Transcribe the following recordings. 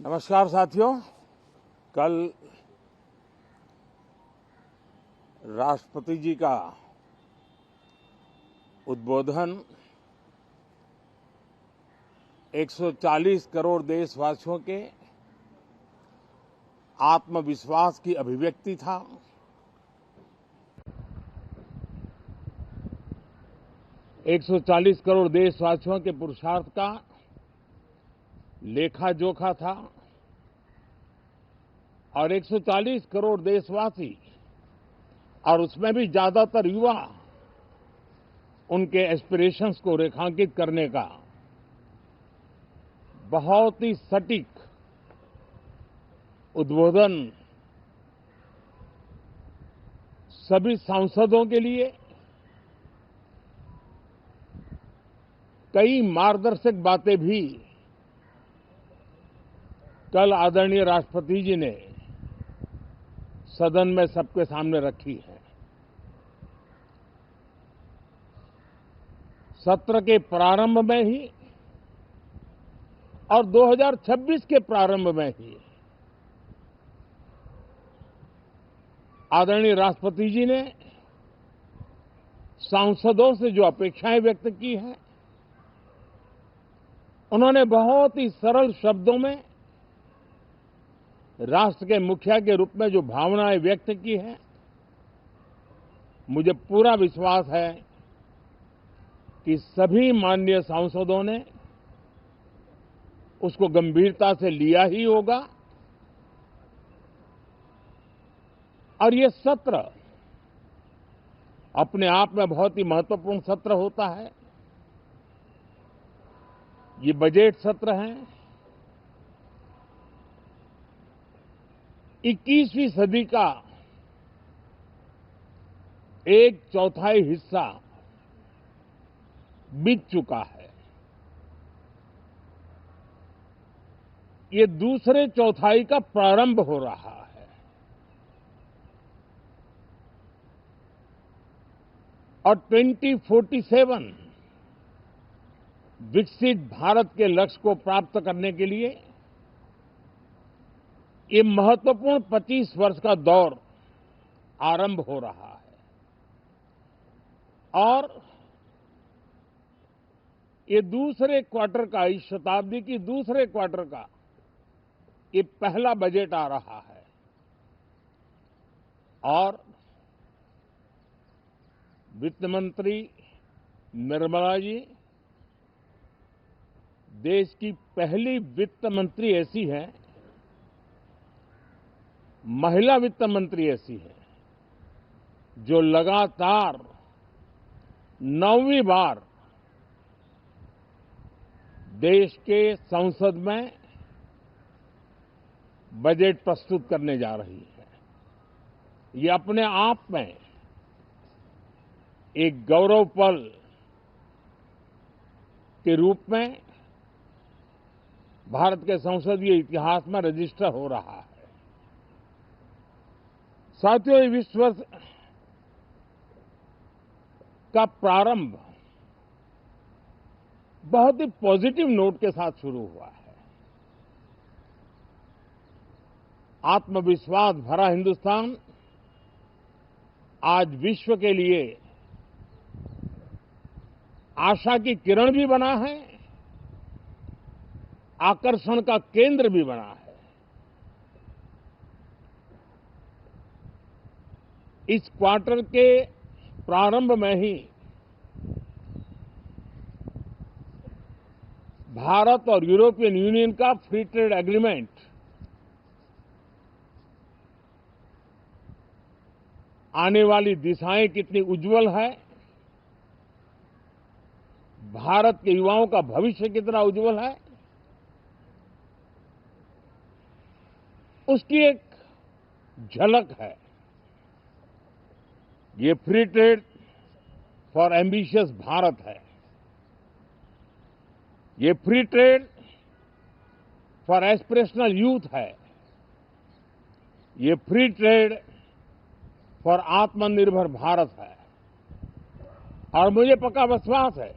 नमस्कार साथियों। कल राष्ट्रपति जी का उद्बोधन 140 करोड़ देशवासियों के आत्मविश्वास की अभिव्यक्ति था। एक 140 करोड़ देशवासियों के पुरुषार्थ का लेखा जोखा था और 140 करोड़ देशवासी और उसमें भी ज्यादातर युवा उनके एस्पिरेशंस को रेखांकित करने का बहुत ही सटीक उद्बोधन सभी सांसदों के लिए कई मार्गदर्शक बातें भी कल आदरणीय राष्ट्रपति जी ने सदन में सबके सामने रखी है। सत्र के प्रारंभ में ही और 2026 के प्रारंभ में ही आदरणीय राष्ट्रपति जी ने सांसदों से जो अपेक्षाएं व्यक्त की हैं, उन्होंने बहुत ही सरल शब्दों में राष्ट्र के मुखिया के रूप में जो भावनाएं व्यक्त की हैं, मुझे पूरा विश्वास है कि सभी माननीय सांसदों ने उसको गंभीरता से लिया ही होगा और ये सत्र अपने आप में बहुत ही महत्वपूर्ण सत्र होता है। ये बजट सत्र है। 21वीं सदी का एक चौथाई हिस्सा बीत चुका है। ये दूसरे चौथाई का प्रारंभ हो रहा है और 2047 विकसित भारत के लक्ष्य को प्राप्त करने के लिए ये महत्वपूर्ण 25 वर्ष का दौर आरंभ हो रहा है और ये दूसरे क्वार्टर का, इस शताब्दी की दूसरे क्वार्टर का ये पहला बजट आ रहा है और वित्त मंत्री निर्मला जी देश की पहली वित्त मंत्री ऐसी है, महिला वित्त मंत्री ऐसी है जो लगातार 9वीं बार देश के संसद में बजट प्रस्तुत करने जा रही है। ये अपने आप में एक गौरव पल के रूप में भारत के संसदीय इतिहास में रजिस्टर हो रहा है। साथियों, इस वर्ष का प्रारंभ बहुत ही पॉजिटिव नोट के साथ शुरू हुआ है। आत्मविश्वास भरा हिंदुस्तान आज विश्व के लिए आशा की किरण भी बना है, आकर्षण का केंद्र भी बना है। इस क्वार्टर के प्रारंभ में ही भारत और यूरोपियन यूनियन का फ्री ट्रेड एग्रीमेंट आने वाली दिशाएं कितनी उज्जवल है, भारत के युवाओं का भविष्य कितना उज्जवल है, उसकी एक झलक है। ये free trade for ambitious Bharat है। ये free trade for aspirational youth है। ये फ्री ट्रेड फॉर आत्मनिर्भर भारत है। और मुझे पक्का विश्वास है,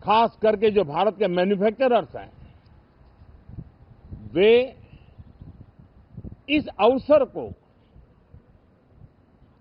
खास करके जो भारत के मैन्युफैक्चरर्स हैं, वे इस अवसर को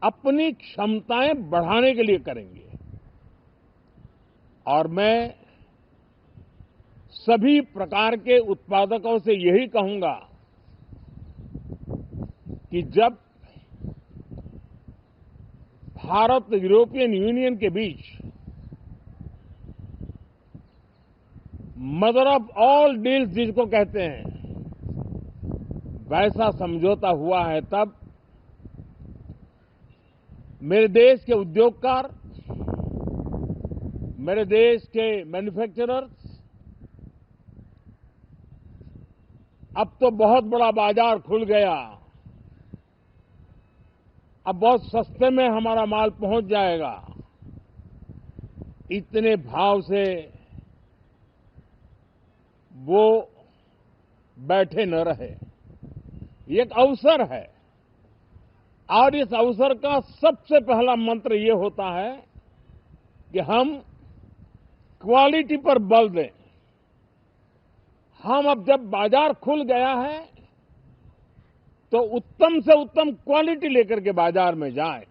अपनी क्षमताएं बढ़ाने के लिए करेंगे। और मैं सभी प्रकार के उत्पादकों से यही कहूंगा कि जब भारत यूरोपियन यूनियन के बीच मदर ऑफ ऑल डील्स जिसको कहते हैं वैसा समझौता हुआ है, तब मेरे देश के उद्योगकार, मेरे देश के मैन्युफैक्चरर्स अब तो बहुत बड़ा बाजार खुल गया, अब बहुत सस्ते में हमारा माल पहुंच जाएगा, इतने भाव से वो बैठे न रहे। ये एक अवसर है और इस अवसर का सबसे पहला मंत्र ये होता है कि हम क्वालिटी पर बल दें। हम अब जब बाजार खुल गया है तो उत्तम से उत्तम क्वालिटी लेकर के बाजार में जाएं,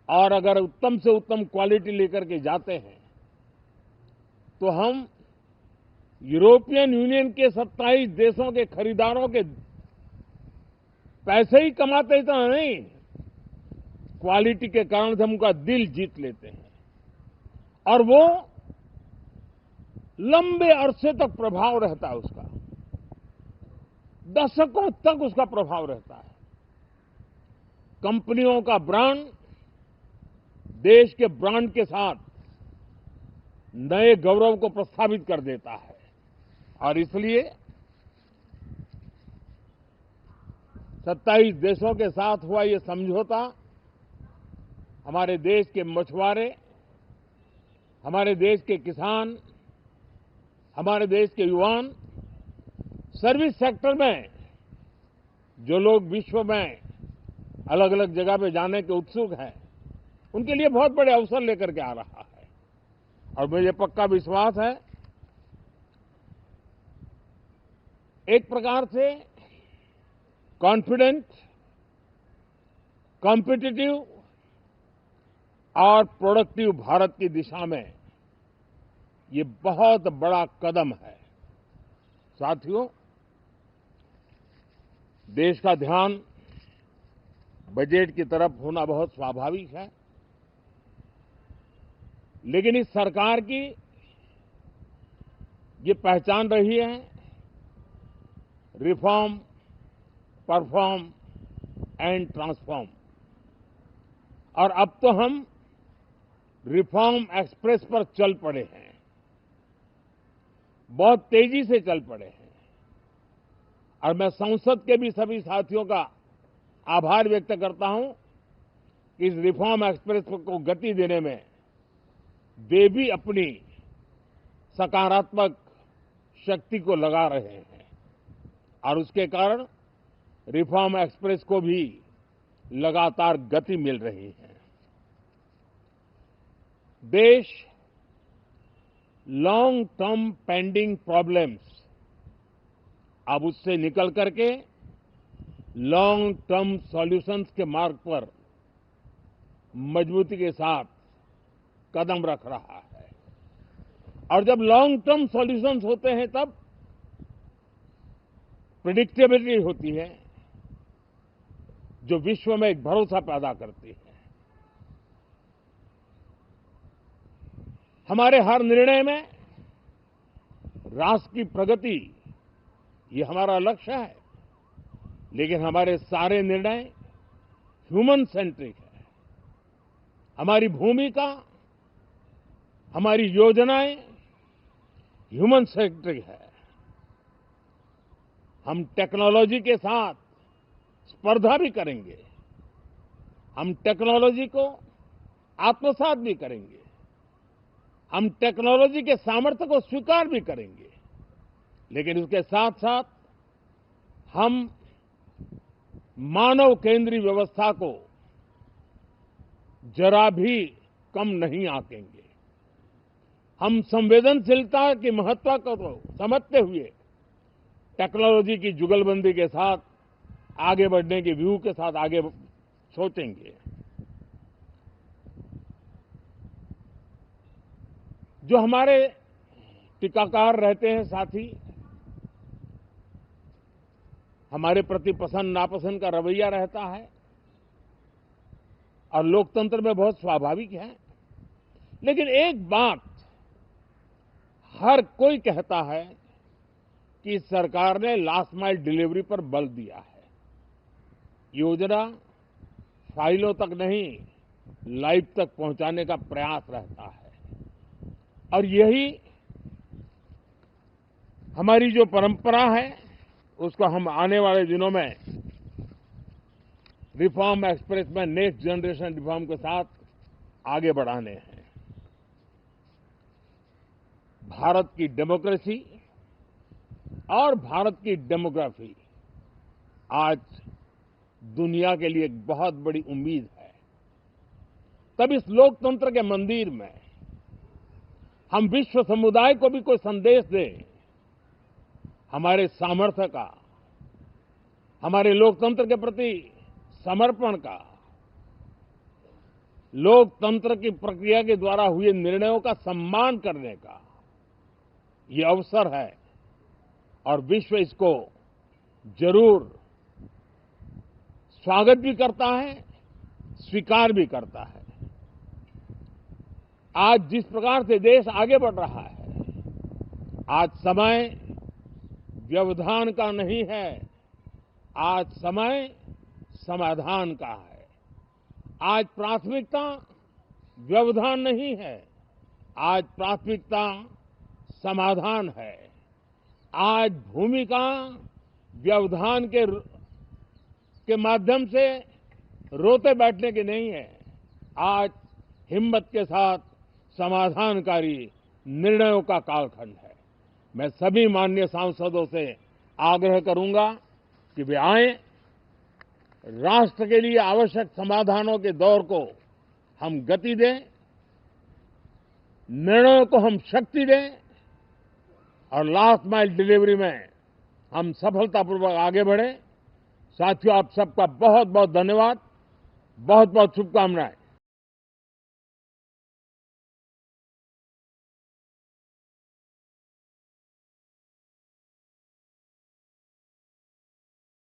और अगर उत्तम से उत्तम क्वालिटी लेकर के जाते हैं तो हम यूरोपियन यूनियन के 27 देशों के खरीदारों के पैसे ही कमाते इतना नहीं, क्वालिटी के कारण से हम उनका दिल जीत लेते हैं और वो लंबे अरसे तक प्रभाव रहता है, उसका दशकों तक उसका प्रभाव रहता है। कंपनियों का ब्रांड देश के ब्रांड के साथ नए गौरव को प्रस्थापित कर देता है। और इसलिए 27 देशों के साथ हुआ ये समझौता हमारे देश के मछुआरे, हमारे देश के किसान, हमारे देश के युवान, सर्विस सेक्टर में जो लोग विश्व में अलग अलग जगह पे जाने के उत्सुक हैं, उनके लिए बहुत बड़े अवसर लेकर के आ रहा है। और मुझे पक्का विश्वास है एक प्रकार से कॉन्फिडेंट, कॉम्पिटिटिव और प्रोडक्टिव भारत की दिशा में ये बहुत बड़ा कदम है। साथियों, देश का ध्यान बजट की तरफ होना बहुत स्वाभाविक है, लेकिन इस सरकार की ये पहचान रही है रिफॉर्म, परफॉर्म एंड ट्रांसफॉर्म। और अब तो हम रिफॉर्म एक्सप्रेस पर चल पड़े हैं, बहुत तेजी से चल पड़े हैं। और मैं संसद के भी सभी साथियों का आभार व्यक्त करता हूं कि इस रिफॉर्म एक्सप्रेस को गति देने में वे भी अपनी सकारात्मक शक्ति को लगा रहे हैं और उसके कारण रिफॉर्म एक्सप्रेस को भी लगातार गति मिल रही है। देश लॉन्ग टर्म पेंडिंग प्रॉब्लम्स अब उससे निकल करके लॉन्ग टर्म सॉल्यूशंस के मार्ग पर मजबूती के साथ कदम रख रहा है। और जब लॉन्ग टर्म सॉल्यूशंस होते हैं तब प्रेडिक्टेबिलिटी होती है जो विश्व में एक भरोसा पैदा करती है। हमारे हर निर्णय में राष्ट्र की प्रगति ये हमारा लक्ष्य है, लेकिन हमारे सारे निर्णय ह्यूमन सेंट्रिक है। हमारी भूमिका, हमारी योजनाएं ह्यूमन सेंट्रिक है। हम टेक्नोलॉजी के साथ स्पर्धा भी करेंगे, हम टेक्नोलॉजी को आत्मसात भी करेंगे, हम टेक्नोलॉजी के सामर्थ्य को स्वीकार भी करेंगे, लेकिन उसके साथ साथ हम मानव केंद्रीय व्यवस्था को जरा भी कम नहीं आंकेंगे। हम संवेदनशीलता की महत्ता को समझते हुए टेक्नोलॉजी की जुगलबंदी के साथ आगे बढ़ने के व्यू के साथ आगे सोचेंगे। जो हमारे टीकाकार रहते हैं साथी, हमारे प्रति पसंद नापसंद का रवैया रहता है और लोकतंत्र में बहुत स्वाभाविक है। लेकिन एक बात हर कोई कहता है कि सरकार ने लास्ट माइल डिलीवरी पर बल दिया है। योजना फाइलों तक नहीं, लाइव तक पहुंचाने का प्रयास रहता है और यही हमारी जो परंपरा है उसको हम आने वाले दिनों में रिफॉर्म एक्सप्रेस में नेक्स्ट जनरेशन रिफॉर्म के साथ आगे बढ़ाने हैं। भारत की डेमोक्रेसी और भारत की डेमोग्राफी आज दुनिया के लिए एक बहुत बड़ी उम्मीद है। तब इस लोकतंत्र के मंदिर में हम विश्व समुदाय को भी कोई संदेश दें हमारे सामर्थ्य का, हमारे लोकतंत्र के प्रति समर्पण का, लोकतंत्र की प्रक्रिया के द्वारा हुए निर्णयों का सम्मान करने का ये अवसर है और विश्व इसको जरूर स्वागत भी करता है, स्वीकार भी करता है। आज जिस प्रकार से देश आगे बढ़ रहा है, आज समय व्यवधान का नहीं है, आज समय समाधान का है। आज प्राथमिकता व्यवधान नहीं है, आज प्राथमिकता समाधान है। आज भूमिका व्यवधान के माध्यम से रोते बैठने की नहीं है, आज हिम्मत के साथ समाधानकारी निर्णयों का कालखंड है। मैं सभी माननीय सांसदों से आग्रह करूंगा कि वे आएं, राष्ट्र के लिए आवश्यक समाधानों के दौर को हम गति दें, निर्णयों को हम शक्ति दें और लास्ट माइल डिलीवरी में हम सफलतापूर्वक आगे बढ़ें। साथियों, आप सबका बहुत बहुत धन्यवाद, बहुत बहुत शुभकामनाएं।